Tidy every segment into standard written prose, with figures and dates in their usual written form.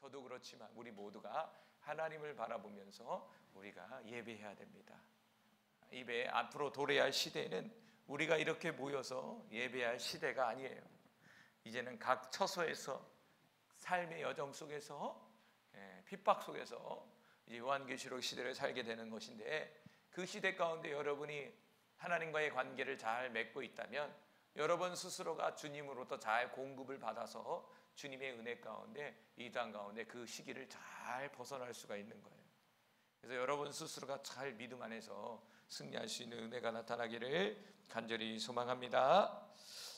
저도 그렇지만 우리 모두가 하나님을 바라보면서 우리가 예배해야 됩니다. 앞으로 도래할 할 시대는 우리가 이렇게 모여서 예배할 시대가 아니에요. 이제는 각 처소에서 삶의 여정 속에서 핍박 속에서 이제 요한계시록 시대를 살게 되는 것인데, 그 시대 가운데 여러분이 하나님과의 관계를 잘 맺고 있다면 여러분 스스로가 주님으로부터 잘 공급을 받아서 주님의 은혜 가운데, 이 땅 가운데 그 시기를 잘 벗어날 수가 있는 거예요. 그래서 여러분 스스로가 잘 믿음 안에서 승리할 수 있는 은혜가 나타나기를 간절히 소망합니다.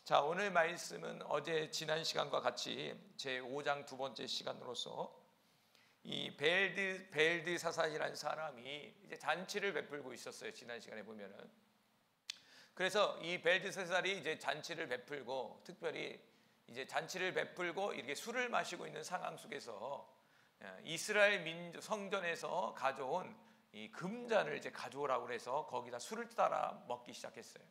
자, 오늘 말씀은 어제 지난 시간과 같이 제 5장 두 번째 시간으로서 이 벨드사살이라는 사람이 이제 잔치를 베풀고 있었어요. 지난 시간에 보면은. 그래서 이 벨드사살이 이제 잔치를 베풀고, 특별히 이제 잔치를 베풀고 이렇게 술을 마시고 있는 상황 속에서 이스라엘 민족 성전에서 가져온 이 금잔을 이제 가져오라고 해서 거기다 술을 따라 먹기 시작했어요.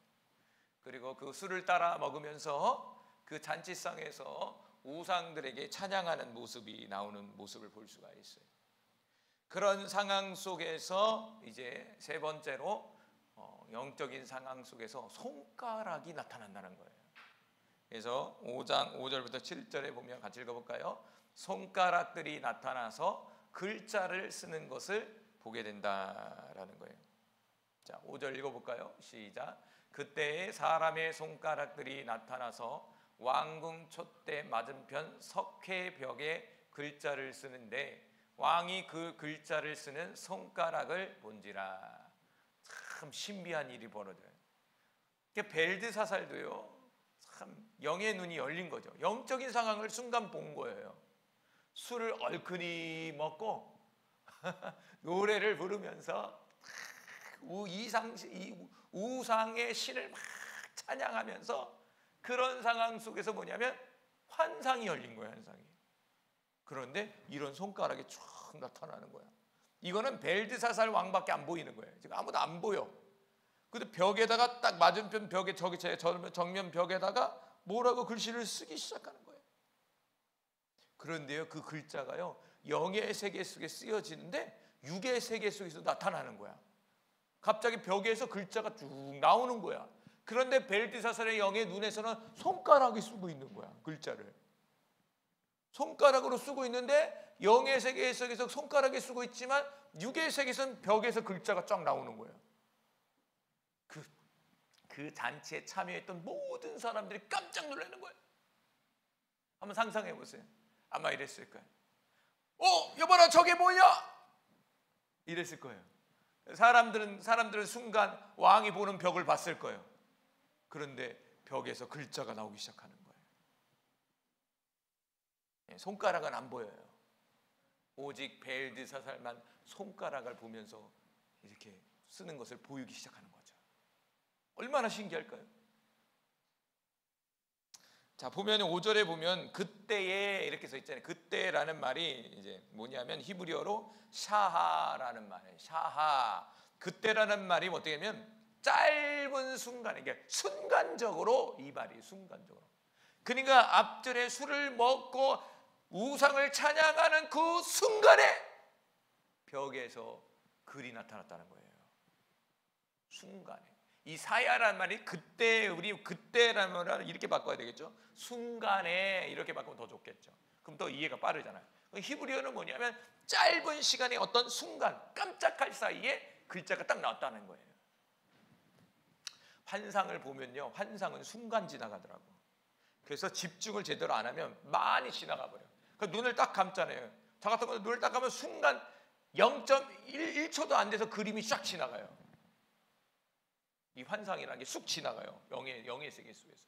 그리고 그 술을 따라 먹으면서 그 잔치상에서 우상들에게 찬양하는 모습이 나오는 모습을 볼 수가 있어요. 그런 상황 속에서 이제 세 번째로 영적인 상황 속에서 손가락이 나타난다는 거예요. 그래서 5장 5절부터 7절에 보면 같이 읽어볼까요? 손가락들이 나타나서 글자를 쓰는 것을 보게 된다라는 거예요. 자, 5절 읽어볼까요? 시작. 그때에 사람의 손가락들이 나타나서 왕궁 촛대 맞은편 석회벽에 글자를 쓰는데 왕이 그 글자를 쓰는 손가락을 본지라. 참 신비한 일이 벌어져요. 벨드사살도요, 참 영의 눈이 열린 거죠. 영적인 상황을 순간 본 거예요. 술을 얼큰이 먹고 노래를 부르면서 우상의 신을 막 찬양하면서 그런 상황 속에서 뭐냐면 환상이 열린 거예요. 환상이. 그런데 이런 손가락이 쫙 나타나는 거야. 이거는 벨드사살 왕밖에 안 보이는 거예요. 지금 아무도 안 보여. 근데 벽에다가 딱 맞은편 벽에 저기 정면 벽에다가 뭐라고 글씨를 쓰기 시작하는 거예요. 그런데요, 그 글자가요 영의 세계 속에 쓰여지는데 육의 세계 속에서 나타나는 거야. 갑자기 벽에서 글자가 쭉 나오는 거야. 그런데 벨드사살의 영의 눈에서는 손가락이 쓰고 있는 거야. 글자를 손가락으로 쓰고 있는데 영의 세계 속에서 손가락이 쓰고 있지만 육의 세계에서는 벽에서 글자가 쫙 나오는 거예요. 그 잔치에 참여했던 모든 사람들이 깜짝 놀라는 거예요. 한번 상상해 보세요. 아마 이랬을 거예요. 여봐라, 저게 뭐야? 이랬을 거예요. 사람들은 순간 왕이 보는 벽을 봤을 거예요. 그런데 벽에서 글자가 나오기 시작하는 거예요. 손가락은 안 보여요. 오직 벨드사살만 손가락을 보면서 이렇게 쓰는 것을 보이기 시작하는 거죠. 얼마나 신기할까요? 자, 보면 5절에 보면 그때에 이렇게 써 있잖아요. 그때라는 말이 이제 뭐냐면 히브리어로 샤하라는 말이에요. 샤하. 그때라는 말이 어떻게 하면 짧은 순간에, 이게 순간적으로, 이 말이 순간적으로. 그러니까 앞전에 술을 먹고 우상을 찬양하는 그 순간에 벽에서 글이 나타났다는 거예요. 순간에. 이 사야라는 말이 그때, 우리 그때라는 말을 이렇게 바꿔야 되겠죠. 순간에 이렇게 바꾸면 더 좋겠죠. 그럼 더 이해가 빠르잖아요. 히브리어는 뭐냐면 짧은 시간에 어떤 순간, 깜짝할 사이에 글자가 딱 나왔다는 거예요. 환상을 보면요, 환상은 순간 지나가더라고. 그래서 집중을 제대로 안 하면 많이 지나가 버려요. 그러니까 눈을 딱 감잖아요. 저 같은 경우는 눈을 딱 감으면 순간 0.1초도 안 돼서 그림이 쫙 지나가요. 이 환상이라는 게 쑥 지나가요. 영의 세계 속에서.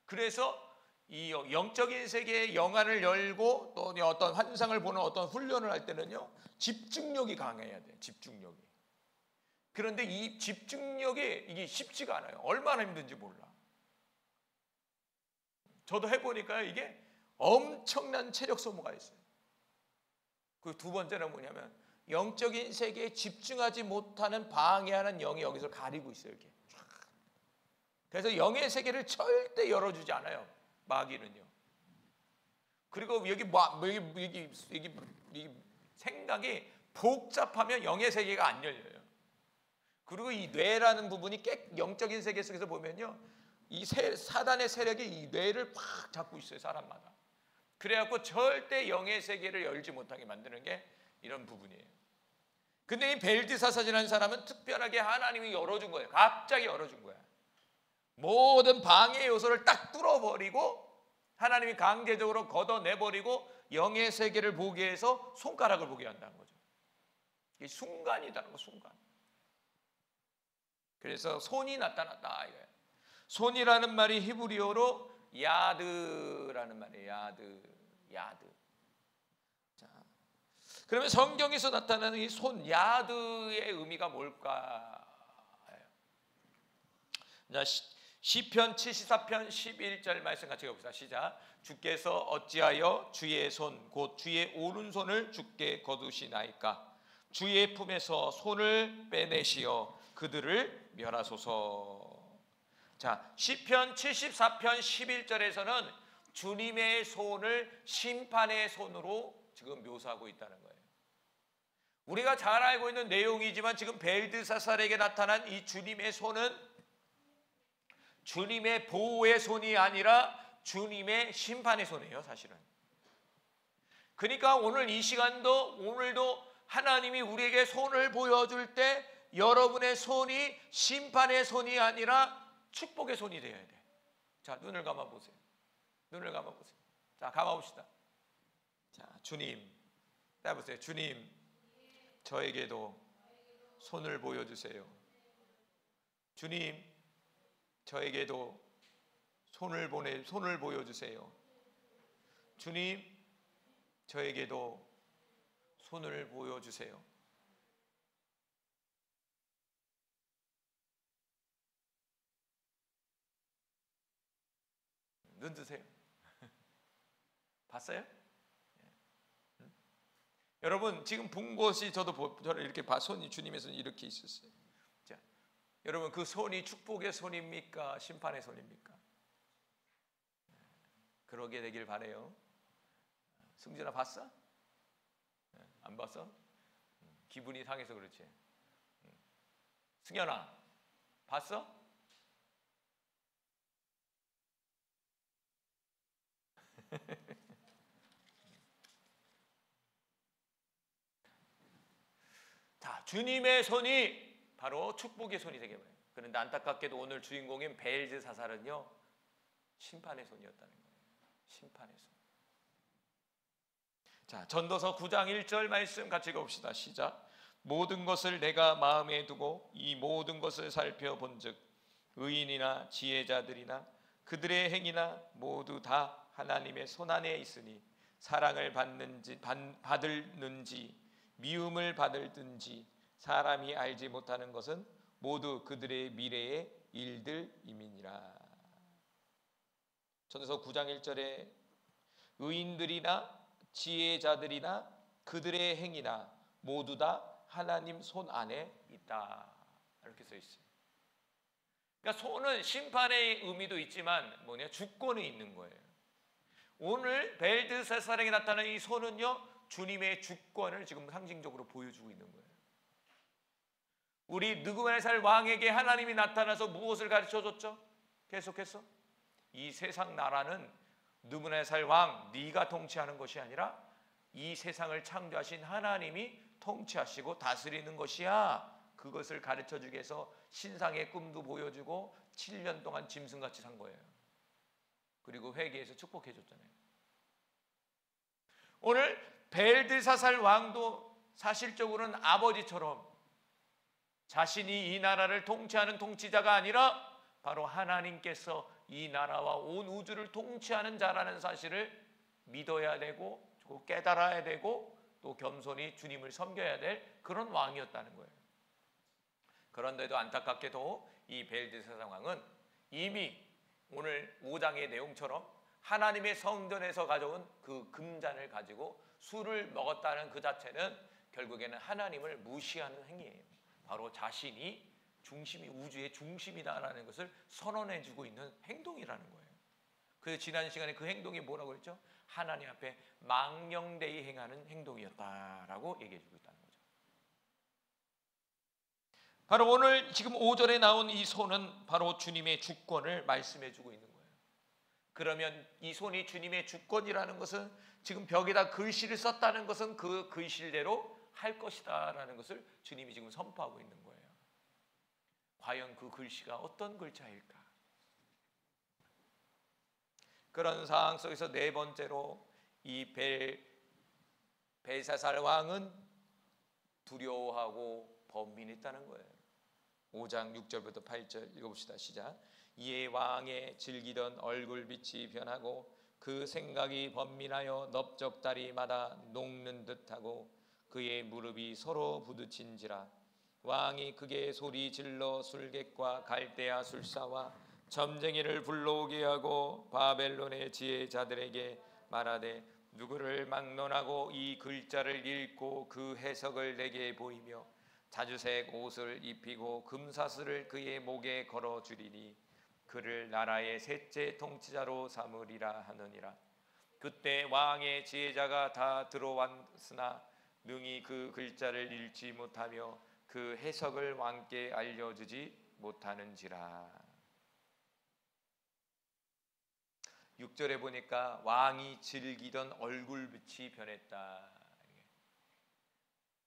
그래서 이 영적인 세계의 영안을 열고 또 어떤 환상을 보는 어떤 훈련을 할 때는요, 집중력이 강해야 돼요. 집중력이. 그런데 이 집중력이 이게 쉽지가 않아요. 얼마나 힘든지 몰라. 저도 해보니까 이게 엄청난 체력 소모가 있어요. 그 두 번째는 뭐냐면 영적인 세계에 집중하지 못하는 방해하는 영이 여기서 가리고 있어요. 이렇게. 그래서 영의 세계를 절대 열어주지 않아요. 마귀는요. 그리고 여기 생각이 복잡하면 영의 세계가 안 열려요. 그리고 이 뇌라는 부분이 영적인 세계 속에서 보면요, 이 사단의 세력이 이 뇌를 팍 잡고 있어요, 사람마다. 그래갖고 절대 영의 세계를 열지 못하게 만드는 게 이런 부분이에요. 근데 이 벨드사사라는 사람은 특별하게 하나님이 열어준 거예요. 갑자기 열어준 거야. 모든 방해 요소를 딱 뚫어버리고 하나님이 강제적으로 걷어내버리고 영의 세계를 보게 해서 손가락을 보게 한다는 거죠. 이게 순간이다는 거, 순간. 그래서 손이 나타났다 이거예요. 손이라는 말이 히브리어로 야드라는 말이에요. 야드. 자, 그러면 성경에서 나타나는 이 손, 야드의 의미가 뭘까? 자, 시편 74편 11절 말씀 같이 읽어봅시다. 시작. 주께서 어찌하여 주의 손 곧 주의 오른손을 주께 거두시나이까? 주의 품에서 손을 빼내시어 그들을 멸하소서. 자, 시편 74편 11절에서는 주님의 손을 심판의 손으로 지금 묘사하고 있다는 거예요. 우리가 잘 알고 있는 내용이지만 지금 벨드사살에게 나타난 이 주님의 손은 주님의 보호의 손이 아니라 주님의 심판의 손이에요, 사실은. 그러니까 오늘 이 시간도 오늘도 하나님이 우리에게 손을 보여줄 때 여러분의 손이 심판의 손이 아니라 축복의 손이 되어야 돼. 자, 눈을 감아보세요. 눈을 감아보세요. 자, 감아봅시다. 자, 주님, 따보세요. 주님, 저에게도 손을 보여주세요. 주님, 저에게도 손을 보여주세요. 주님, 저에게도 손을 보여주세요. 눈 뜨세요. 봤어요? 여러분 지금 본 것이 저를 이렇게 손이 주님의 손이 이렇게 있었어요. 자, 여러분 그 손이 축복의 손입니까? 심판의 손입니까? 그러게 되길 바래요. 승진아 봤어? 안 봤어? 기분이 상해서 그렇지. 승현아 봤어? 자, 주님의 손이 바로 축복의 손이 되게 돼요. 그런데 안타깝게도 오늘 주인공인 벨드사살은요 심판의 손이었다는 거예요. 심판의 손. 자, 전도서 9장 1절 말씀 같이 읽어봅시다. 시작. 모든 것을 내가 마음에 두고 이 모든 것을 살펴본즉 의인이나 지혜자들이나 그들의 행위나 모두 다 하나님의 손안에 있으니 사랑을 받을는지 미움을 받을든지 사람이 알지 못하는 것은 모두 그들의 미래의 일들임이니라. 전도서 9장 1절에 의인들이나 지혜자들이나 그들의 행위나 모두 다 하나님 손 안에 있다 이렇게 써 있어요. 그러니까 손은 심판의 의미도 있지만 주권이 있는 거예요. 오늘 벨드사살에게 나타난 이 손은요 주님의 주권을 지금 상징적으로 보여주고 있는 거예요. 우리 느부갓네살 왕에게 하나님이 나타나서 무엇을 가르쳐줬죠? 계속해서 이 세상 나라는 느부갓네살 왕 네가 통치하는 것이 아니라 이 세상을 창조하신 하나님이 통치하시고 다스리는 것이야. 그것을 가르쳐주기 위해서 신상의 꿈도 보여주고 7년 동안 짐승같이 산 거예요. 그리고 회개해서 축복해 줬잖아요. 오늘 벨드사살 왕도 사실적으로는 아버지처럼 자신이 이 나라를 통치하는 통치자가 아니라 바로 하나님께서 이 나라와 온 우주를 통치하는 자라는 사실을 믿어야 되고 깨달아야 되고 또 겸손히 주님을 섬겨야 될 그런 왕이었다는 거예요. 그런데도 안타깝게도 이 벨드사살 왕은 이미 오늘 5장의 내용처럼 하나님의 성전에서 가져온 그 금잔을 가지고 술을 먹었다는 그 자체는 결국에는 하나님을 무시하는 행위예요. 바로 자신이 우주의 중심이다라는 것을 선언해주고 있는 행동이라는 거예요. 그래서 지난 시간에 그 행동이 뭐라고 그랬죠? 하나님 앞에 망령되이 행하는 행동이었다라고 얘기해 주고 있다는 거죠. 바로 오늘 지금 5절에 나온 이 손은 바로 주님의 주권을 말씀해 주고 있는 거예요. 그러면 이 손이 주님의 주권이라는 것은 지금 벽에다 글씨를 썼다는 것은 그 글씨대로 할 것이다 라는 것을 주님이 지금 선포하고 있는 거예요. 과연 그 글씨가 어떤 글자일까? 그런 상황 속에서 네 번째로 이 벨사살 왕은 두려워하고 번민했다는 거예요. 5장 6절부터 8절 읽어봅시다. 시작. 이에 왕의 즐기던 얼굴빛이 변하고 그 생각이 번민하여 넓적다리마다 녹는 듯하고 그의 무릎이 서로 부딪힌지라. 왕이 크게 소리 질러 술객과 갈대아 술사와 점쟁이를 불러오게 하고 바벨론의 지혜자들에게 말하되 누구를 막론하고 이 글자를 읽고 그 해석을 내게 보이며 자주색 옷을 입히고 금사슬을 그의 목에 걸어주리니 그를 나라의 셋째 통치자로 삼으리라 하느니라. 그때 왕의 지혜자가 다 들어왔으나 능히 그 글자를 읽지 못하며 그 해석을 왕께 알려주지 못하는지라. 6절에 보니까 왕이 즐기던 얼굴빛이 변했다.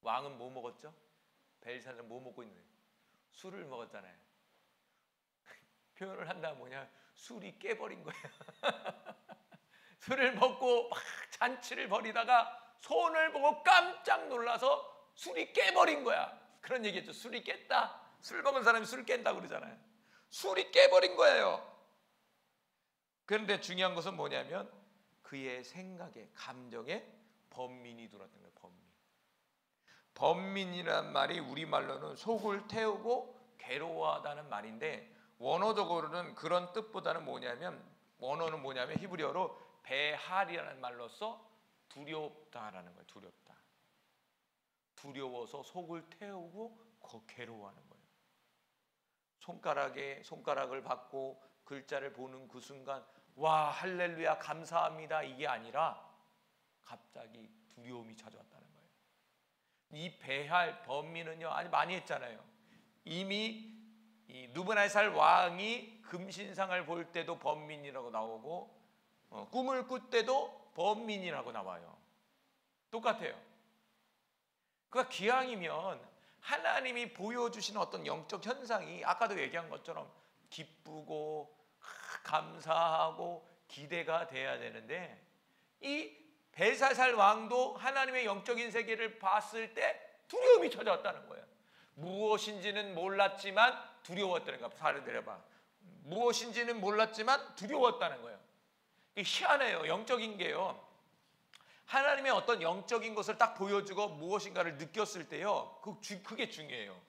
왕은 뭐 먹었죠? 벨사살은 뭐 먹고 있는 거예요? 술을 먹었잖아요. 표현을 한다면 뭐냐? 술이 깨버린 거예요. 술을 먹고 막 잔치를 벌이다가 손을 보고 깜짝 놀라서 술이 깨버린 거야. 그런 얘기했죠. 술이 깼다. 술 먹은 사람이 술 깬다고 그러잖아요. 술이 깨버린 거예요. 그런데 중요한 것은 뭐냐면 그의 생각에, 감정에 번민이 들어왔던 거예요. 번민이란 말이 우리말로는 속을 태우고 괴로워하다는 말인데 원어적으로는 그런 뜻보다는 원어는 뭐냐면 히브리어로 베할이라는 말로써 두렵다라는 거예요. 두렵다. 두려워서 속을 태우고 괴로워하는 거예요. 손가락을 받고 글자를 보는 그 순간 와 할렐루야 감사합니다 이게 아니라 갑자기 두려움이 찾아왔다는 거예요. 이 베할 번민은요 아주 많이 했잖아요. 이미 이 누브갓네살 왕이 금신상을 볼 때도 번민이라고 나오고 꿈을 꿀 때도 번민이라고 나와요. 똑같아요. 그러니까 기왕이면 하나님이 보여주시는 어떤 영적 현상이 아까도 얘기한 것처럼 기쁘고 감사하고 기대가 돼야 되는데 이 벨사살 왕도 하나님의 영적인 세계를 봤을 때 두려움이 찾아왔다는 거예요. 무엇인지는 몰랐지만 두려웠다는 거야. 발을 내려봐. 무엇인지는 몰랐지만 두려웠다는 거예요. 희한해요. 영적인 게요. 하나님의 어떤 영적인 것을 딱 보여주고 무엇인가를 느꼈을 때요. 그게 중요해요.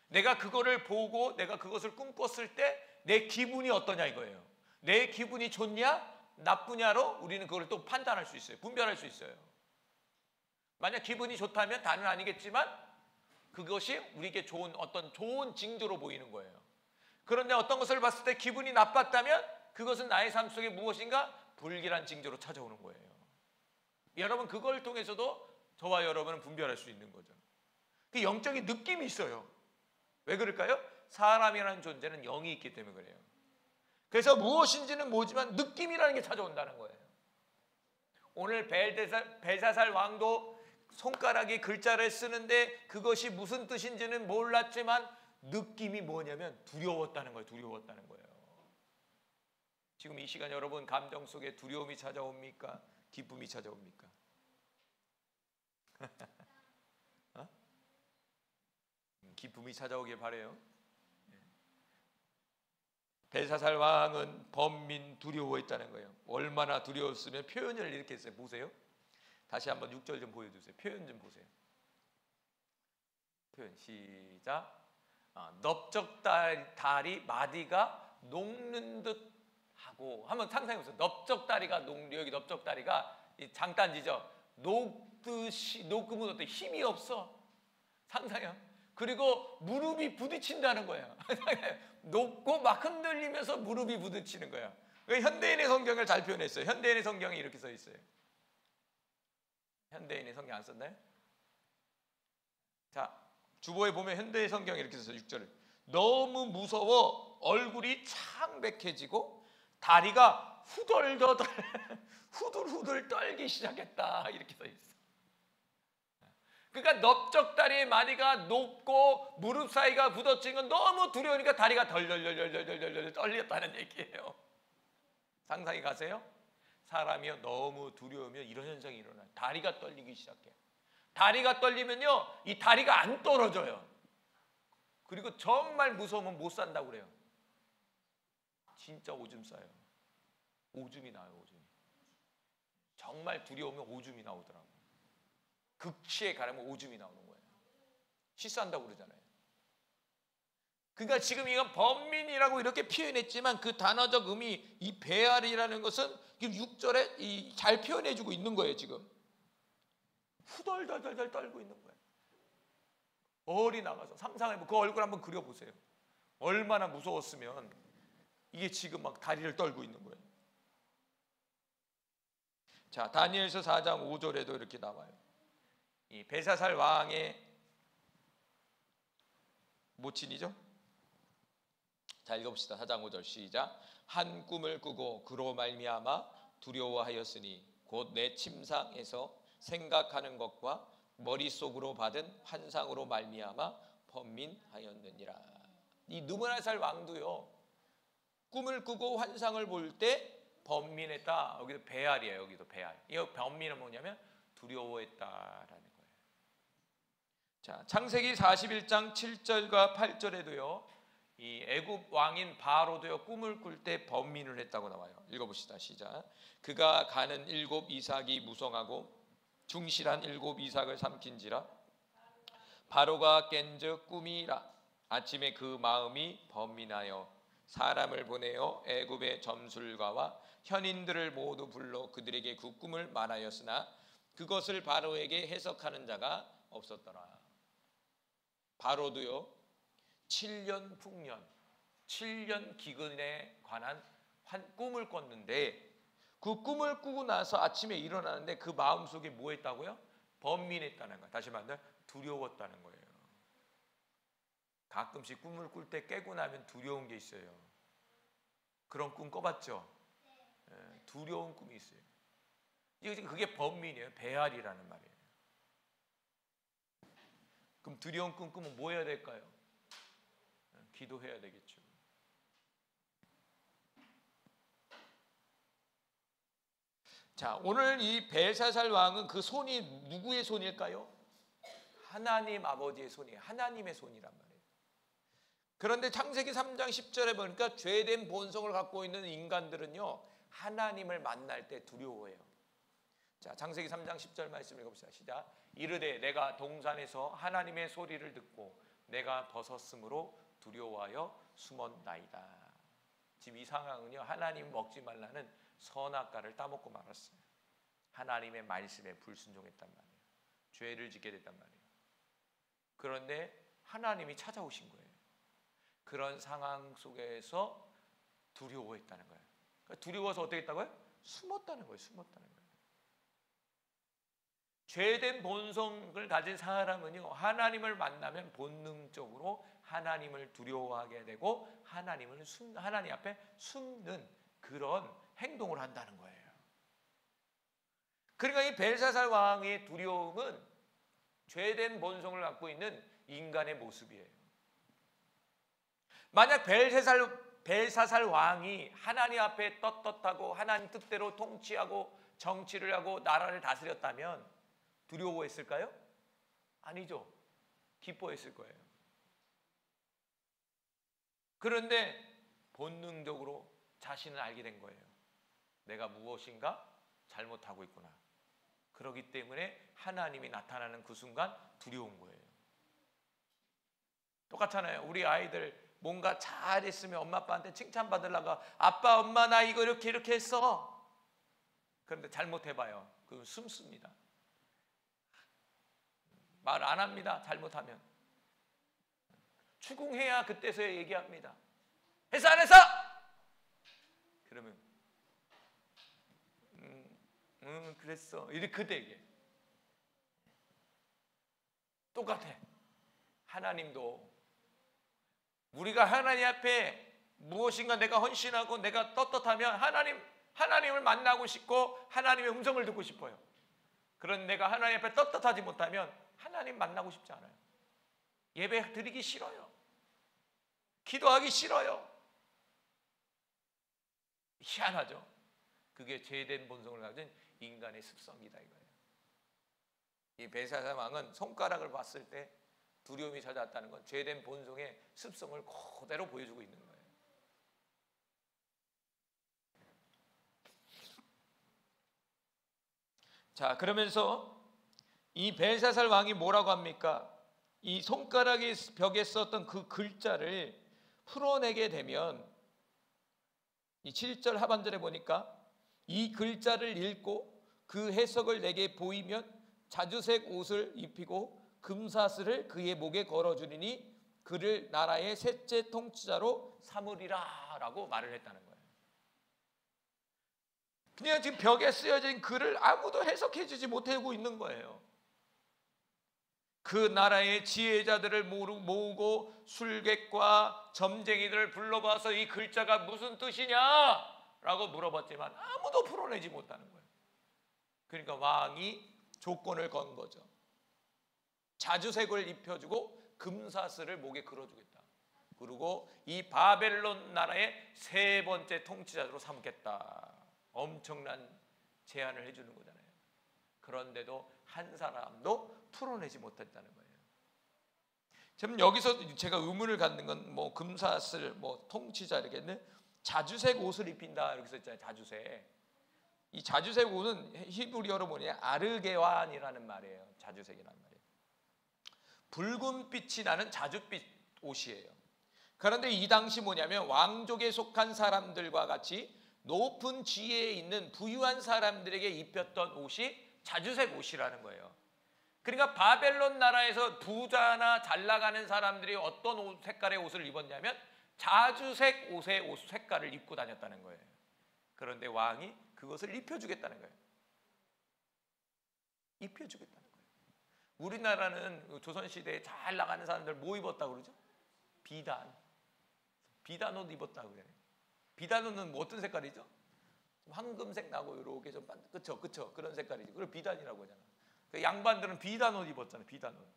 내가 그거를 보고 내가 그것을 꿈꿨을 때 내 기분이 어떠냐 이거예요. 내 기분이 좋냐 나쁘냐로 우리는 그걸 또 판단할 수 있어요. 분별할 수 있어요. 만약 기분이 좋다면 다는 아니겠지만 그것이 우리에게 좋은 징조로 보이는 거예요. 그런데 어떤 것을 봤을 때 기분이 나빴다면 그것은 나의 삶 속에 무엇인가 불길한 징조로 찾아오는 거예요. 여러분 그걸 통해서도 저와 여러분은 분별할 수 있는 거죠. 그 영적인 느낌이 있어요. 왜 그럴까요? 사람이라는 존재는 영이 있기 때문에 그래요. 그래서 무엇인지는 모르지만 느낌이라는 게 찾아온다는 거예요. 오늘 벨사살 왕도 손가락에 글자를 쓰는데 그것이 무슨 뜻인지는 몰랐지만 느낌이 뭐냐면 두려웠다는 거예요. 두려웠다는 거예요. 지금 이 시간 여러분 감정 속에 두려움이 찾아옵니까? 기쁨이 찾아옵니까? 기쁨이 찾아오길 바라요. 벨사살 왕은 번민 두려워했다는 거예요. 얼마나 두려웠으면 표현을 이렇게 했어요. 보세요. 다시 한번 6절 좀 보여주세요. 표현 좀 보세요. 표현 시작. 넓적다리 마디가 녹는 듯 하고 한번 상상해보세요. 넓적다리가 여기 넓적다리가 장단지죠. 녹으면 어때? 힘이 없어. 상상해요. 그리고 무릎이 부딪힌다는 거예요. 녹고 막 흔들리면서 무릎이 부딪히는 거예요. 현대인의 성경을 잘 표현했어요. 현대인의 성경이 이렇게 써 있어요. 현대인의 성경 안 썼나요? 자, 주보에 보면 현대의 성경이 이렇게 써서 6절을 너무 무서워 얼굴이 창백해지고 다리가 후덜덜 후들후들 떨기 시작했다 이렇게 써 있어. 그러니까 넓적다리의 마디가 높고 무릎 사이가 부딪힌 건 너무 두려우니까 다리가 덜덜덜덜덜덜 떨렸다는 얘기예요. 상상이 가세요? 사람이요 너무 두려우면 이런 현상이 일어나요. 다리가 떨리기 시작해요. 다리가 떨리면요 이 다리가 안 떨어져요. 그리고 정말 무서우면 못 산다고 그래요. 진짜 오줌 싸요. 오줌이 나요. 오줌이. 정말 두려우면 오줌이 나오더라고요. 극치에 가려면 오줌이 나오는 거예요. 실수한다고 그러잖아요. 그러니까 지금 이건 범민이라고 이렇게 표현했지만 그 단어적 의미 이 배알이라는 것은 6절에 잘 표현해주고 있는 거예요. 지금 후덜덜덜 떨고 있는 거예요. 얼이 나가서 상상해보고 그 얼굴 한번 그려보세요. 얼마나 무서웠으면 이게 지금 막 다리를 떨고 있는 거예요. 자, 다니엘서 4장 5절에도 이렇게 나와요. 이 벨사살 왕의 모친이죠. 자, 읽어봅시다. 4장 5절 시작. 한 꿈을 꾸고 그로 말미암아 두려워하였으니 곧 내 침상에서 생각하는 것과 머릿속으로 받은 환상으로 말미암아 번민하였느니라. 이 느부갓네살 왕도요 꿈을 꾸고 환상을 볼 때 번민했다. 여기도 배알이에요. 여기도 배알. 이 번민은 뭐냐면 두려워했다라는 거예요. 자, 창세기 41장 7절과 8절에도요 이 애굽 왕인 바로도요 꿈을 꿀 때 번민을 했다고 나와요. 읽어봅시다. 시작. 그가 가는 7 이삭이 무성하고 중실한 7 이삭을 삼킨지라 바로가 깬즉 꿈이라. 아침에 그 마음이 번민하여 사람을 보내어 애굽의 점술가와 현인들을 모두 불러 그들에게 그 꿈을 말하였으나 그것을 바로에게 해석하는 자가 없었더라. 바로도요 7년 풍년 7년 기근에 관한 꿈을 꿨는데 그 꿈을 꾸고 나서 아침에 일어나는데 그 마음속에 뭐 했다고요? 번민했다는 거예요. 다시 말하면 두려웠다는 거예요. 가끔씩 꿈을 꿀 때 깨고 나면 두려운 게 있어요. 그런 꿈 꿔봤죠? 두려운 꿈이 있어요. 그게 번민이에요. 배알이라는 말이에요. 그럼 두려운 꿈 꾸면 뭐 해야 될까요? 기도해야 되겠죠. 자, 오늘 이 벨사살 왕은 그 손이 누구의 손일까요? 하나님 아버지의 손이에요. 하나님의 손이란 말이에요. 그런데 창세기 3장 10절에 보니까 죄된 본성을 갖고 있는 인간들은요 하나님을 만날 때 두려워해요. 자, 창세기 3장 10절 말씀 읽어봅시다. 시작. 이르되 내가 동산에서 하나님의 소리를 듣고 내가 벗었으므로 두려워하여 숨었나이다. 지금 이 상황은요 하나님 먹지 말라는 선악과를 따먹고 말았어요. 하나님의 말씀에 불순종했단 말이에요. 죄를 짓게 됐단 말이에요. 그런데 하나님이 찾아오신 거예요. 그런 상황 속에서 두려워했다는 거예요. 그러니까 두려워서 어떻게 했다고요? 숨었다는 거예요. 숨었다는 거예요. 죄된 본성을 가진 사람은요 하나님을 만나면 본능적으로 하나님을 두려워하게 되고 하나님 앞에 숨는 그런 행동을 한다는 거예요. 그러니까 이 벨사살 왕의 두려움은 죄된 본성을 갖고 있는 인간의 모습이에요. 만약 벨사살 왕이 하나님 앞에 떳떳하고 하나님 뜻대로 통치하고 정치를 하고 나라를 다스렸다면 두려워했을까요? 아니죠. 기뻐했을 거예요. 그런데 본능적으로 자신을 알게 된 거예요. 내가 무엇인가 잘못하고 있구나. 그렇기 때문에 하나님이 나타나는 그 순간 두려운 거예요. 똑같잖아요. 우리 아이들 뭔가 잘했으면 엄마 아빠한테 칭찬받으려고 아빠 엄마 나 이거 이렇게 했어. 그런데 잘못해봐요. 그건 숨습니다. 말 안 합니다. 잘못하면. 추궁해야 그때서야 얘기합니다. 했어 안 했어? 그러면 그랬어. 이렇게 그때 얘기해. 똑같아. 하나님도 우리가 하나님 앞에 무엇인가 내가 헌신하고 내가 떳떳하면 하나님을 만나고 싶고 하나님의 음성을 듣고 싶어요. 그런 내가 하나님 앞에 떳떳하지 못하면 하나님 만나고 싶지 않아요. 예배 드리기 싫어요. 기도하기 싫어요. 희한하죠. 그게 죄된 본성을 가진 인간의 습성이다 이거예요. 이 벨사살 왕은 손가락을 봤을 때 두려움이 찾아왔다는 건 죄된 본성의 습성을 그대로 보여주고 있는 거예요. 자, 그러면서 이 벨사살 왕이 뭐라고 합니까? 이 손가락이 벽에 썼던 그 글자를 풀어내게 되면 이 7절 하반절에 보니까 이 글자를 읽고 그 해석을 내게 보이면 자주색 옷을 입히고 금사슬을 그의 목에 걸어주리니 그를 나라의 셋째 통치자로 삼으리라 라고 말을 했다는 거예요. 그냥 지금 벽에 쓰여진 글을 아무도 해석해 주지 못하고 있는 거예요. 그 나라의 지혜자들을 모으고 술객과 점쟁이들을 불러봐서 이 글자가 무슨 뜻이냐라고 물어봤지만 아무도 풀어내지 못하는 거예요. 그러니까 왕이 조건을 건 거죠. 자주색을 입혀주고 금사슬을 목에 걸어주겠다. 그리고 이 바벨론 나라의 세 번째 통치자로 삼겠다. 엄청난 제안을 해주는 거잖아요. 그런데도 한 사람도 풀어내지 못했다는 거예요. 지금 여기서 제가 의문을 갖는 건 뭐 금사슬, 뭐 통치자 이렇게 했는데 자주색 옷을 입힌다 이렇게 써있잖아요. 자주색. 이 자주색 옷은 히브리어로 뭐냐 아르게완이라는 말이에요. 자주색이라는 말이에요. 붉은 빛이 나는 자줏빛 옷이에요. 그런데 이 당시 뭐냐면 왕족에 속한 사람들과 같이 높은 지위에 있는 부유한 사람들에게 입혔던 옷이 자주색 옷이라는 거예요. 그러니까 바벨론 나라에서 부자나 잘 나가는 사람들이 어떤 색깔의 옷을 입었냐면 자주색 옷의 옷 색깔을 입고 다녔다는 거예요. 그런데 왕이 그것을 입혀주겠다는 거예요. 입혀주겠다는 거예요. 우리나라는 조선시대에 잘 나가는 사람들 뭐 입었다고 그러죠? 비단. 비단 옷 입었다고 그래요. 비단 옷은 뭐 어떤 색깔이죠? 황금색 나고 이렇게 좀 그쵸 그런 색깔이죠. 그걸 비단이라고 하잖아. 그 양반들은 비단 옷 입었잖아요. 비단 옷.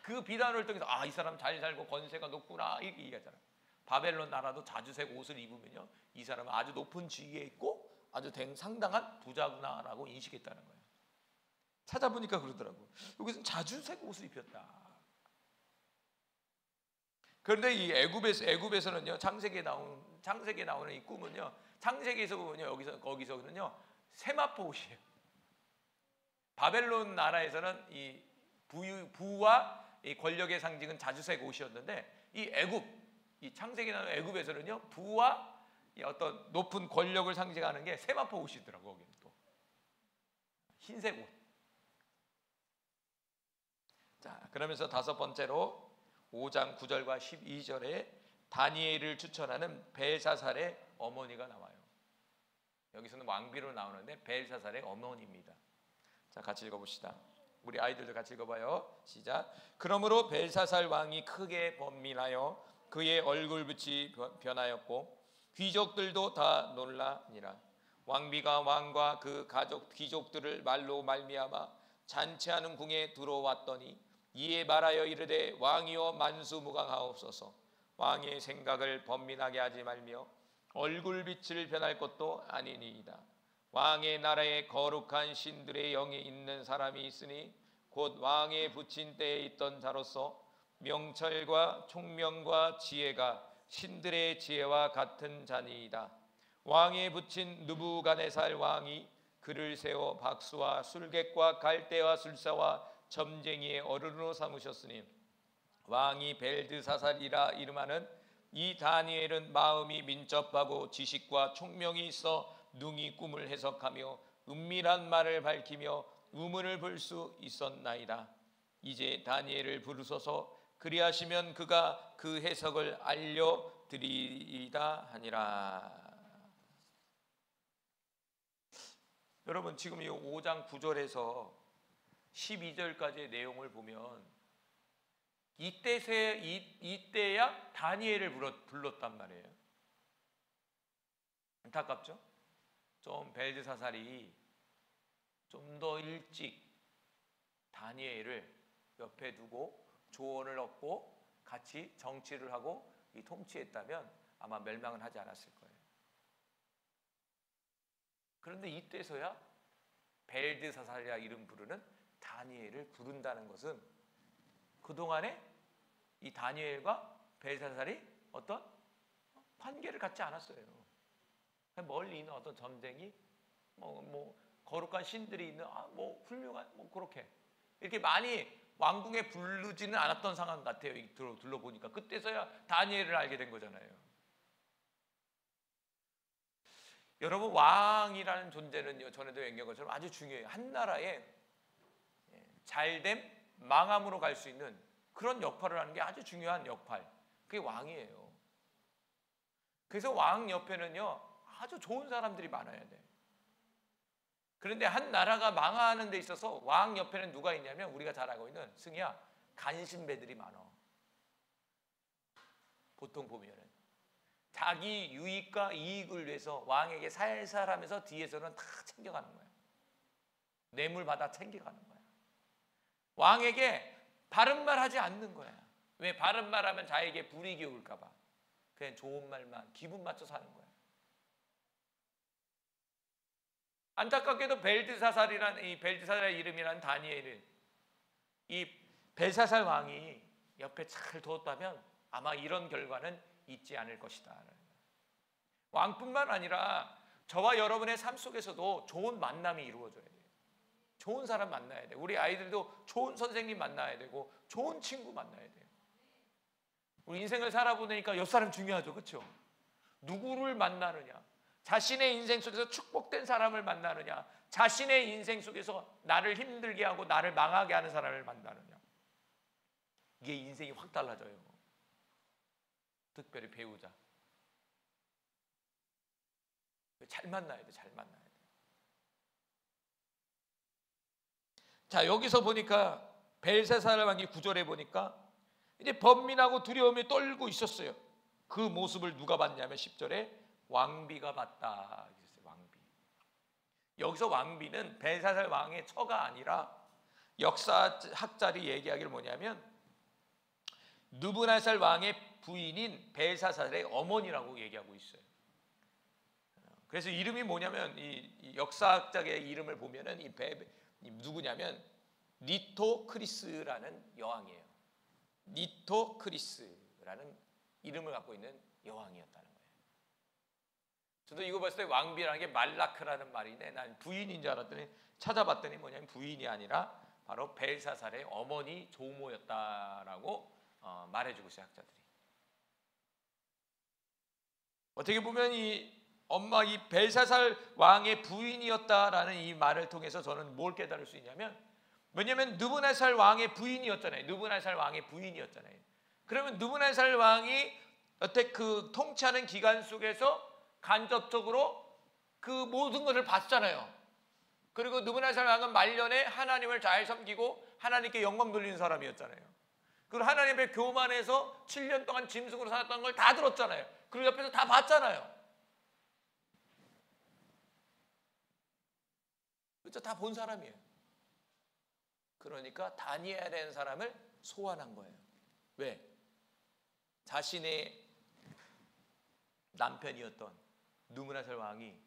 그 비단 옷을 통해서 이 사람 잘 살고 권세가 높구나 이렇게 얘기하잖아요. 바벨론 나라도 자주색 옷을 입으면요 이 사람은 아주 높은 지위에 있고 아주 상당한 부자구나라고 인식했다는 거예요. 찾아보니까 그러더라고. 여기서는 자주색 옷을 입혔다. 그런데 이 애굽에서는요 창세기에 나오는 이 꿈은요 창세기에서 보면요 거기서는요 세마포 옷이에요. 바벨론 나라에서는 이 부와 이 권력의 상징은 자주색 옷이었는데 이 창세기 나오는 애굽에서는요 부와 이 어떤 높은 권력을 상징하는 게 세마포 옷이더라고. 거기는 또 흰색 옷. 자, 그러면서 다섯 번째로 5장 9절과 12절에 다니엘을 추천하는 벨사살의 어머니가 나와요. 여기서는 왕비로 나오는데 벨사살의 어머니입니다. 자, 같이 읽어봅시다. 우리 아이들도 같이 읽어봐요. 시작. 그러므로 벨사살 왕이 크게 번민하여 그의 얼굴빛이 변하였고 귀족들도 다 놀라니라. 왕비가 왕과 그 가족 귀족들을 말로 말미암아 잔치하는 궁에 들어왔더니 이에 말하여 이르되 왕이여 만수무강하옵소서. 왕의 생각을 번민하게 하지 말며 얼굴빛을 변할 것도 아니니이다. 왕의 나라에 거룩한 신들의 영이 있는 사람이 있으니 곧 왕의 부친 때에 있던 자로서 명철과 총명과 지혜가 신들의 지혜와 같은 자니이다. 왕의 부친 느부갓네살 왕이 그를 세워 박수와 술객과 갈대와 술사와 점쟁이의 어른으로 삼으셨으니 왕이 벨드사살이라 이름하는 이 다니엘은 마음이 민첩하고 지식과 총명이 있어 능히 꿈을 해석하며 은밀한 말을 밝히며 우문을 볼 수 있었나이다. 이제 다니엘을 부르소서. 그리하시면 그가 그 해석을 알려드리이다 하니라. 여러분 지금 이 5장 9절에서 12절까지의 내용을 보면 이때야 다니엘을 불렀단 말이에요. 안타깝죠? 좀 벨드사살이 좀 더 일찍 다니엘을 옆에 두고 조언을 얻고 같이 정치를 하고 이 통치했다면 아마 멸망은 하지 않았을 거예요. 그런데 이때서야 벨드사살이라 이름 부르는 다니엘을 부른다는 것은 그동안에 이 다니엘과 벨드사살이 어떤 관계를 갖지 않았어요. 멀리 있는 어떤 전쟁이 거룩한 신들이 있는 훌륭한 그렇게 이렇게 많이 왕궁에 부르지는 않았던 상황 같아요. 둘러보니까 그때서야 다니엘을 알게 된 거잖아요. 여러분 왕이라는 존재는 전에도 얘기한 것처럼 아주 중요해요. 한 나라의 잘됨, 망함으로 갈 수 있는 그런 역할을 하는 게 아주 중요한 역할. 그게 왕이에요. 그래서 왕 옆에는요 아주 좋은 사람들이 많아야 돼. 그런데 한 나라가 망하는 데 있어서 왕 옆에는 누가 있냐면 우리가 잘 알고 있는 승희야 간신배들이 많아. 보통 보면은 자기 유익과 이익을 위해서 왕에게 살살하면서 뒤에서는 다 챙겨가는 거야. 뇌물 받아 챙겨가는 거야. 왕에게 바른 말 하지 않는 거야. 왜? 바른 말 하면 자에게 불이익이 올까 봐. 그냥 좋은 말만 기분 맞춰 사는 거야. 안타깝게도 벨드사살의 이름이란 다니엘을 이 벨사살 왕이 옆에 잘 뒀다면 아마 이런 결과는 있지 않을 것이다. 왕뿐만 아니라 저와 여러분의 삶 속에서도 좋은 만남이 이루어져야 돼요. 좋은 사람 만나야 돼요. 우리 아이들도 좋은 선생님 만나야 되고 좋은 친구 만나야 돼요. 우리 인생을 살아보니까 옆 사람 중요하죠. 그렇죠? 누구를 만나느냐, 자신의 인생 속에서 축복된 사람을 만나느냐, 자신의 인생 속에서 나를 힘들게 하고 나를 망하게 하는 사람을 만나느냐, 이게 인생이 확 달라져요. 특별히 배우자 잘 만나야 돼. 잘 만나야 돼. 자, 여기서 보니까 벨사살 왕이 9절에 보니까 이제 번민하고 두려움에 떨고 있었어요. 그 모습을 누가 봤냐면 10절에 왕비가 봤다. 왕비. 여기서 왕비는 벨사살 왕의 처가 아니라 역사학자들이 얘기하기를 뭐냐면 느부갓네살 왕의 부인인 벨사살의 어머니라고 얘기하고 있어요. 그래서 이름이 뭐냐면 이 역사학자의 이름을 보면은 누구냐면 니토크리스라는 여왕이에요. 니토크리스라는 이름을 갖고 있는 여왕이었다는 거예요. 저도 이거 봤을 때 왕비라는 게 말라크라는 말인데 난 부인인 줄 알았더니 찾아봤더니 뭐냐면 부인이 아니라 바로 벨사살의 어머니 조모였다라고 말해주고 있어요. 학자들이. 어떻게 보면 이 벨사살 왕의 부인이었다라는 이 말을 통해서 저는 뭘 깨달을 수 있냐면, 왜냐하면 느부갓네살 왕의 부인이었잖아요. 느부갓네살 왕의 부인이었잖아요. 그러면 느부갓네살 왕이 여태 그 통치하는 기간 속에서 간접적으로 그 모든 것을 봤잖아요. 그리고 느부갓네살 왕은 말년에 하나님을 잘 섬기고 하나님께 영광 돌리는 사람이었잖아요. 그리고 하나님의 교만에서 7년 동안 짐승으로 살았던 걸 다 들었잖아요. 그리고 옆에서 다 봤잖아요. 그렇죠? 다 본 사람이에요. 그러니까 다니엘이라는 사람을 소환한 거예요. 왜? 자신의 남편이었던 느부갓네살 왕이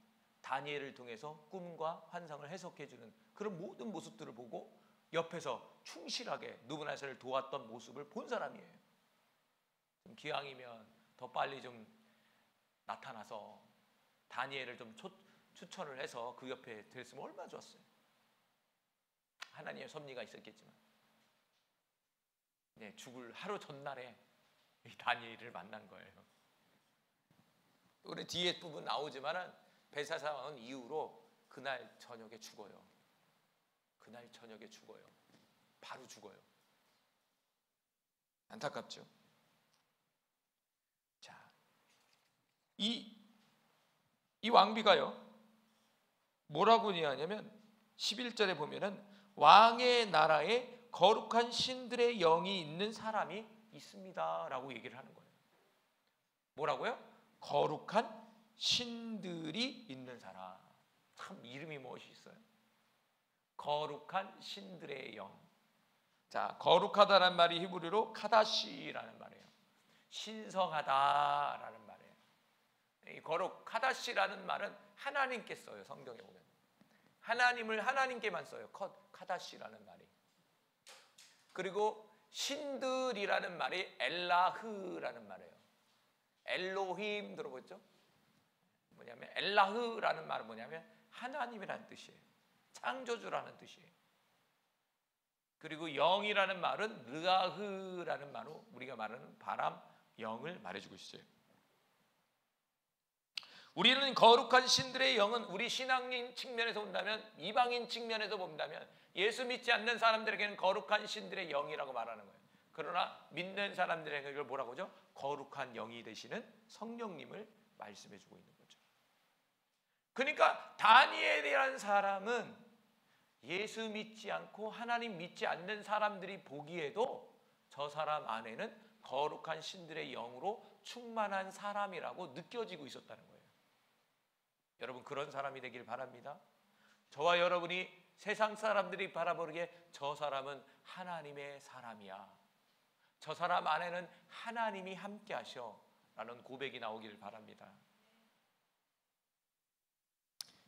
다니엘을 통해서 꿈과 환상을 해석해주는 그런 모든 모습들을 보고 옆에서 충실하게 느부갓네살을 도왔던 모습을 본 사람이에요. 좀 기왕이면 더 빨리 좀 나타나서 다니엘을 좀 추천을 해서 그 옆에 됐으면 얼마나 좋았어요. 하나님의 섭리가 있었겠지만, 네, 죽을 하루 전날에 이 다니엘을 만난 거예요. 우리 뒤에 부분 나오지만은 벨사살 왕은 이후로 그날 저녁에 죽어요. 그날 저녁에 죽어요. 바로 죽어요. 안타깝죠. 자, 이 왕비가요, 뭐라고 이야기하냐면 11절에 보면은 왕의 나라에 거룩한 신들의 영이 있는 사람이 있습니다 라고 얘기를 하는 거예요. 뭐라고요? 거룩한 신들이 있는 사람. 참 이름이 멋있어요. 거룩한 신들의 영. 자, 거룩하다는 말이 히브리로 카다시라는 말이에요. 신성하다라는 말이에요. 이 카다시라는 말은 하나님께 써요. 성경에 보면 하나님을 하나님께만 써요. 카다시라는 말이. 그리고 신들이라는 말이 엘라흐라는 말이에요. 엘로힘 들어보셨죠? 뭐냐면 엘라흐라는 말은 뭐냐면 하나님이라는 뜻이에요. 창조주라는 뜻이에요. 그리고 영이라는 말은 르아흐라는 말로 우리가 말하는 바람, 영을 말해주고 있어요. 우리는 거룩한 신들의 영은 우리 신앙인 측면에서 본다면, 이방인 측면에서 본다면 예수 믿지 않는 사람들에게는 거룩한 신들의 영이라고 말하는 거예요. 그러나 믿는 사람들에게 이걸 뭐라고 하죠? 거룩한 영이 되시는 성령님을 말씀해 주고 있는 거죠. 그러니까 다니엘이라는 사람은 예수 믿지 않고 하나님 믿지 않는 사람들이 보기에도 저 사람 안에는 거룩한 신들의 영으로 충만한 사람이라고 느껴지고 있었다는 거예요. 여러분, 그런 사람이 되길 바랍니다. 저와 여러분이 세상 사람들이 바라보기에 저 사람은 하나님의 사람이야, 저 사람 안에는 하나님이 함께 하셔 라는 고백이 나오기를 바랍니다.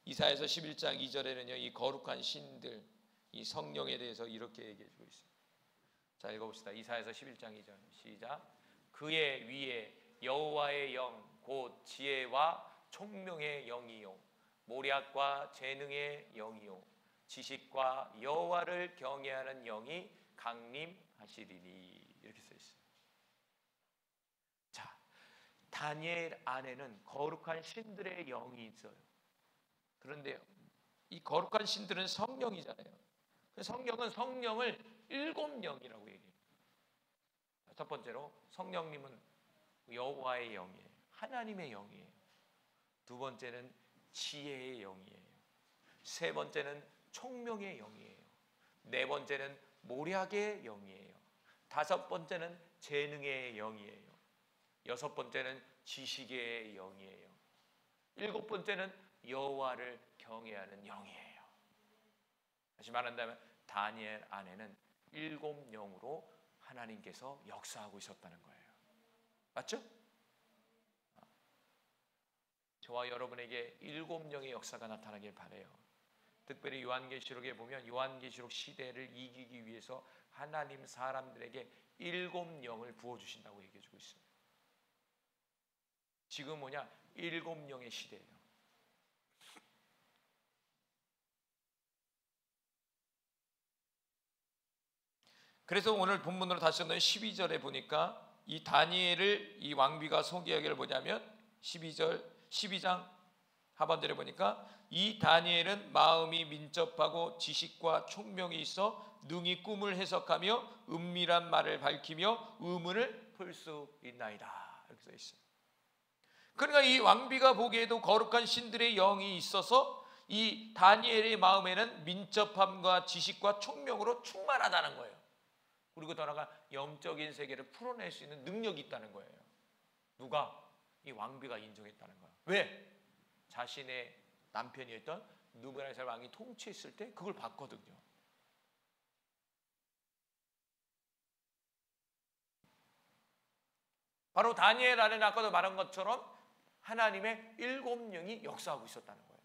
이사야서 11장 2절에는요 이 거룩한 신들, 이 성령에 대해서 이렇게 얘기해 주고 있습니다. 자, 읽어봅시다. 이사야서 11장 2절 시작. 그의 위에 여호와의 영 곧 지혜와 총명의 영이요 모략과 재능의 영이요 지식과 여호와를 경외하는 영이 강림하시리니, 이렇게 써 있어요. 자, 다니엘 안에는 거룩한 신들의 영이 있어요. 그런데 이 거룩한 신들은 성령이잖아요. 성령은 성령을 7영이라고 얘기해요. 첫 번째로 성령님은 여호와의 영이에요. 하나님의 영이에요. 두 번째는 지혜의 영이에요. 세 번째는 총명의 영이에요. 네 번째는 모략의 영이에요. 다섯 번째는 재능의 영이에요. 여섯 번째는 지식의 영이에요. 일곱 번째는 여호와를 경외하는 영이에요. 다시 말한다면 다니엘 안에는 7영으로 하나님께서 역사하고 있었다는 거예요. 맞죠? 저와 여러분에게 7영의 역사가 나타나길 바라요. 특별히 요한계시록에 보면 요한계시록 시대를 이기기 위해서 하나님 사람들에게 7영을 부어주신다고 얘기해주고 있습니다. 지금 뭐냐? 7영의 시대예요. 그래서 오늘 본문으로 다시 한번 12절에 보니까 이 다니엘을 이 왕비가 소개하기를 뭐냐면 12장 하반절에 보니까 이 다니엘은 마음이 민첩하고 지식과 총명이 있어 능히 꿈을 해석하며 은밀한 말을 밝히며 의문을 풀 수 있나이다, 이렇게 써 있어요. 그러니까 이 왕비가 보기에도 거룩한 신들의 영이 있어서 이 다니엘의 마음에는 민첩함과 지식과 총명으로 충만하다는 거예요. 그리고 더 나아가 영적인 세계를 풀어낼 수 있는 능력이 있다는 거예요. 누가? 이 왕비가 인정했다는 거예요. 왜? 자신의 남편이었던 느부갓네살 왕이 통치했을 때 그걸 봤거든요. 바로 다니엘 안에는 아까도 말한 것처럼 하나님의 7영이 역사하고 있었다는 거예요.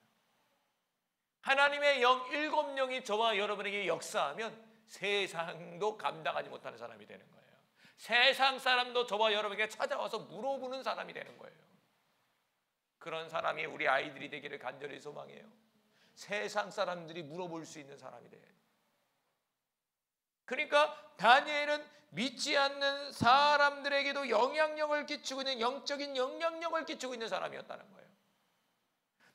하나님의 영 7영이 저와 여러분에게 역사하면 세상도 감당하지 못하는 사람이 되는 거예요. 세상 사람도 저와 여러분에게 찾아와서 물어보는 사람이 되는 거예요. 그런 사람이 우리 아이들이 되기를 간절히 소망해요. 세상 사람들이 물어볼 수 있는 사람이 돼요. 그러니까 다니엘은 믿지 않는 사람들에게도 영향력을 끼치고 있는, 영적인 영향력을 끼치고 있는 사람이었다는 거예요.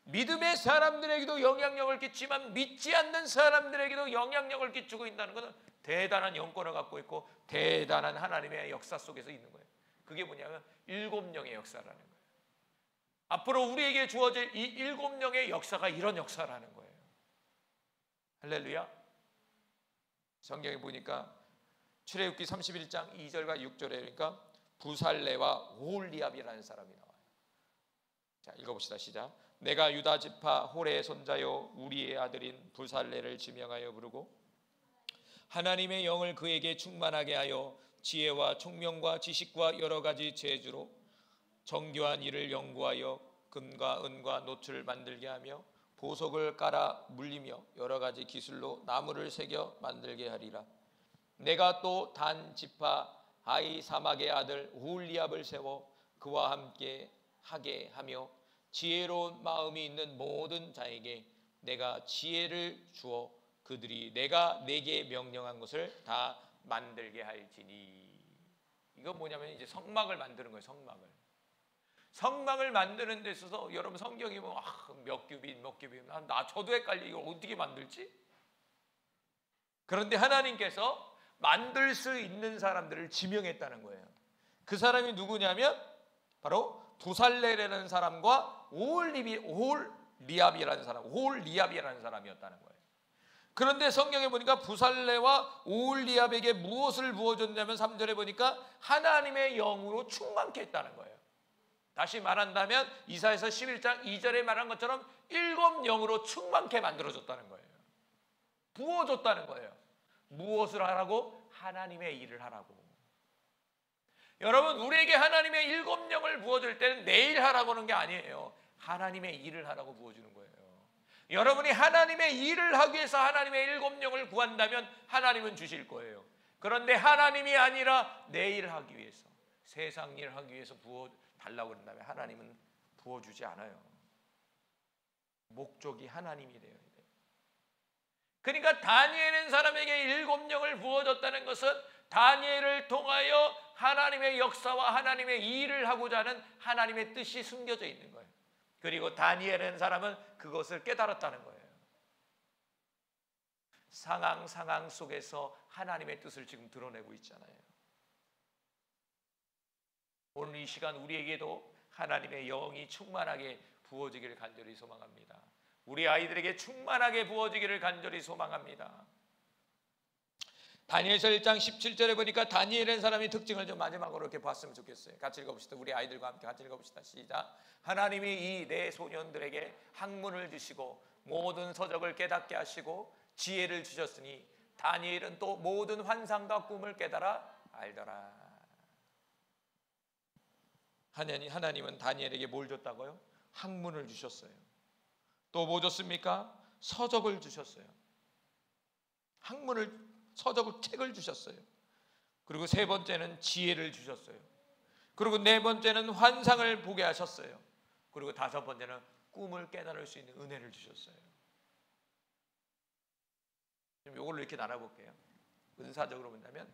믿음의 사람들에게도 영향력을 끼치지만 믿지 않는 사람들에게도 영향력을 끼치고 있다는 것은 대단한 영권을 갖고 있고 대단한 하나님의 역사 속에서 있는 거예요. 그게 뭐냐면 7영의 역사라는 거예요. 앞으로 우리에게 주어질 이 7영의 역사가 이런 역사라는 거예요. 할렐루야. 성경에 보니까 출애굽기 31장 2절과 6절에 그러니까 부살레와 오홀리압이라는 사람이 나와요. 자, 읽어봅시다. 시작. 내가 유다 지파 홀의 손자요 우리의 아들인 부살레를 지명하여 부르고 하나님의 영을 그에게 충만하게 하여 지혜와 총명과 지식과 여러 가지 재주로 정교한 일을 연구하여 금과 은과 노출을 만들게 하며 보석을 깔아 물리며 여러 가지 기술로 나무를 새겨 만들게 하리라. 내가 또 단 지파 아이 사막의 아들 오홀리압을 세워 그와 함께 하게 하며 지혜로운 마음이 있는 모든 자에게 내가 지혜를 주어 그들이 내가 내게 명령한 것을 다 만들게 할지니. 이거 뭐냐면 이제 성막을 만드는 거예요. 성막을 만드는 데 있어서 여러분 성경이 뭐 몇 규빗 나 저도 헷갈려. 이걸 어떻게 만들지? 그런데 하나님께서 만들 수 있는 사람들을 지명했다는 거예요. 그 사람이 누구냐면 바로 부살레라는 사람과 오홀리압이라는 사람이었다는 거예요. 그런데 성경에 보니까 부살레와 오홀리압에게 무엇을 부어줬냐면 3절에 보니까 하나님의 영으로 충만케 했다는 거예요. 다시 말한다면 이사야서 11장 2절에 말한 것처럼 7영으로 충만케 만들어줬다는 거예요. 부어줬다는 거예요. 무엇을 하라고? 하나님의 일을 하라고. 여러분, 우리에게 하나님의 7영을 부어줄 때는 내일 하라고 하는 게 아니에요. 하나님의 일을 하라고 부어주는 거예요. 여러분이 하나님의 일을 하기 위해서 하나님의 7영을 구한다면 하나님은 주실 거예요. 그런데 하나님이 아니라 내 일을 하기 위해서, 세상 일을 하기 위해서 부어달라고 그런다면 하나님은 부어주지 않아요. 목적이 하나님이 되어야 돼요. 그러니까 다니엘은 사람에게 7영을 부어줬다는 것은 다니엘을 통하여 하나님의 역사와 하나님의 일을 하고자 하는 하나님의 뜻이 숨겨져 있는 거예요. 그리고 다니엘이라는 사람은 그것을 깨달았다는 거예요. 상황 속에서 하나님의 뜻을 지금 드러내고 있잖아요. 오늘 이 시간 우리에게도 하나님의 영이 충만하게 부어지기를 간절히 소망합니다. 우리 아이들에게 충만하게 부어지기를 간절히 소망합니다. 다니엘서 1장 17절에 보니까 다니엘이라는 사람의 특징을 좀 마지막으로 이렇게 봤으면 좋겠어요. 같이 읽어봅시다. 우리 아이들과 함께 같이 읽어봅시다. 시작. 하나님이 이 내 소년들에게 학문을 주시고 모든 서적을 깨닫게 하시고 지혜를 주셨으니 다니엘은 또 모든 환상과 꿈을 깨달아 알더라. 하나님은 다니엘에게 뭘 줬다고요? 학문을 주셨어요. 또 뭐 줬습니까? 서적을 주셨어요. 서적을 책을 주셨어요. 그리고 세 번째는 지혜를 주셨어요. 그리고 네 번째는 환상을 보게 하셨어요. 그리고 다섯 번째는 꿈을 깨달을 수 있는 은혜를 주셨어요. 좀 이걸로 이렇게 나눠볼게요. 은사적으로 본다면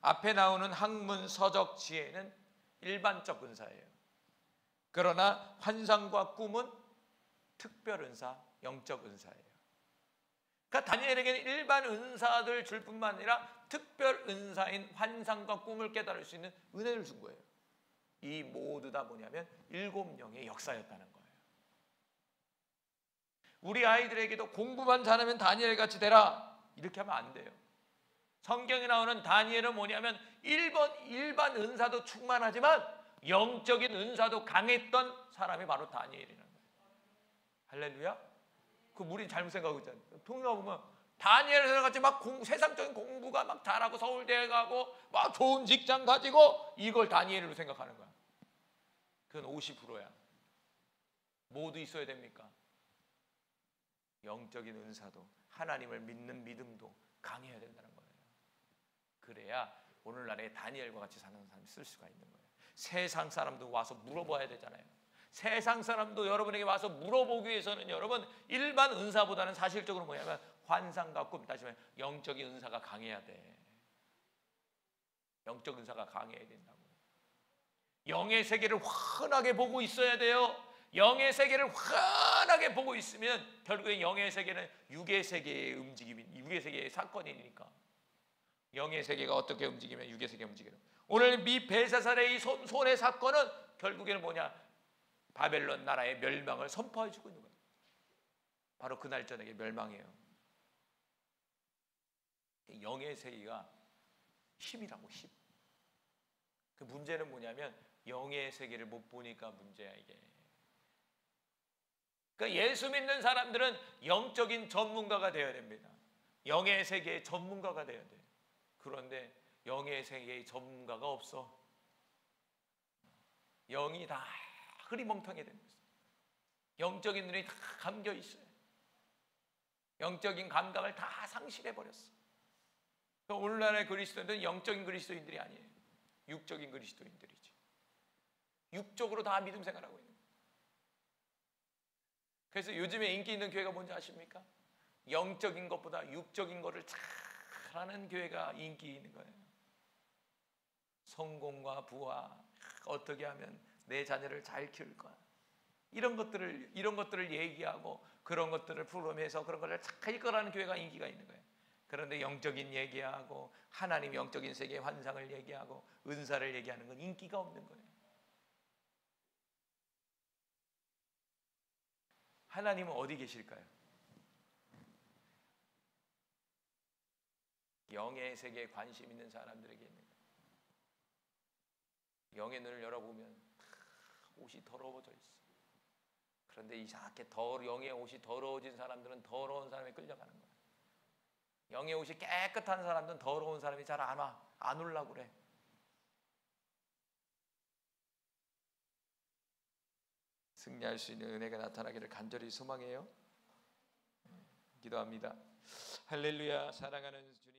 앞에 나오는 학문, 서적, 지혜는 일반적 은사예요. 그러나 환상과 꿈은 특별 은사, 영적 은사예요. 그러니까 다니엘에게는 일반 은사들 줄 뿐만 아니라 특별 은사인 환상과 꿈을 깨달을 수 있는 은혜를 준 거예요. 이 모두 다 뭐냐면 7영의 역사였다는 거예요. 우리 아이들에게도 공부만 잘하면 다니엘같이 되라 이렇게 하면 안 돼요. 성경에 나오는 다니엘은 뭐냐면 일반 은사도 충만하지만 영적인 은사도 강했던 사람이 바로 다니엘이라는 거예요. 할렐루야. 그 우리 잘못 생각하고 있잖아요. 통일하 보면 다니엘과 같이 막 세상적인 공부가 막 잘하고 서울대에 가고 막 좋은 직장 가지고 이걸 다니엘로 생각하는 거야. 그건 50%야. 모두 있어야 됩니까? 영적인 은사도 하나님을 믿는 믿음도 강해야 된다는 거예요. 그래야 오늘날에 다니엘과 같이 사는 사람이 쓸 수가 있는 거예요. 세상 사람도 와서 물어봐야 되잖아요. 세상 사람도 여러분에게 와서 물어보기 위해서는 여러분 일반 은사보다는 사실적으로 뭐냐면 환상과 꿈, 다시 말해 영적인 은사가 강해야 돼. 영적 은사가 강해야 된다고. 영의 세계를 환하게 보고 있어야 돼요. 영의 세계를 환하게 보고 있으면 결국에 영의 세계는 육의 세계의 움직임이, 육의 세계의 사건이니까. 영의 세계가 어떻게 움직이면 육의 세계가 움직여요. 오늘 미 벨사살의 이 손의 사건은 결국에는 뭐냐? 바벨론 나라의 멸망을 선포해 주고 있는 거예요. 바로 그날 저녁에 멸망해요. 영의 세계가 힘이라고, 힘. 그 문제는 뭐냐면 영의 세계를 못 보니까 문제야 이게. 그러니까 예수 믿는 사람들은 영적인 전문가가 되어야 됩니다. 영의 세계의 전문가가 되어야 돼요. 그런데 영의 세계의 전문가가 없어. 영이 다 흐리멍텅이 된 거예요. 영적인 눈이 다 감겨 있어요. 영적인 감각을 다 상실해 버렸어. 오늘날의 그리스도인들은 영적인 그리스도인들이 아니에요. 육적인 그리스도인들이지. 육적으로 다 믿음 생활하고 있는 거예요. 그래서 요즘에 인기 있는 교회가 뭔지 아십니까? 영적인 것보다 육적인 것을 잘하는 교회가 인기 있는 거예요. 성공과 부와, 어떻게 하면 내 자녀를 잘 키울 거야, 이런 것들을 얘기하고 그런 것들을 프로그램에서 그런 것을 잘 이끌어가는 교회가 인기가 있는 거예요. 그런데 영적인 얘기하고 하나님 영적인 세계의 환상을 얘기하고 은사를 얘기하는 건 인기가 없는 거예요. 하나님은 어디 계실까요? 영의 세계에 관심 있는 사람들에게 있는 거예요. 영의 눈을 열어보면 옷이 더러워져 있어. 그런데 이상하게 영의 옷이 더러워진 사람들은 더러운 사람에 끌려가는 거야. 영의 옷이 깨끗한 사람들은 더러운 사람이 잘 안 와. 안 오려고 그래. 승리할 수 있는 은혜가 나타나기를 간절히 소망해요. 기도합니다. 할렐루야. 사랑하는 주님.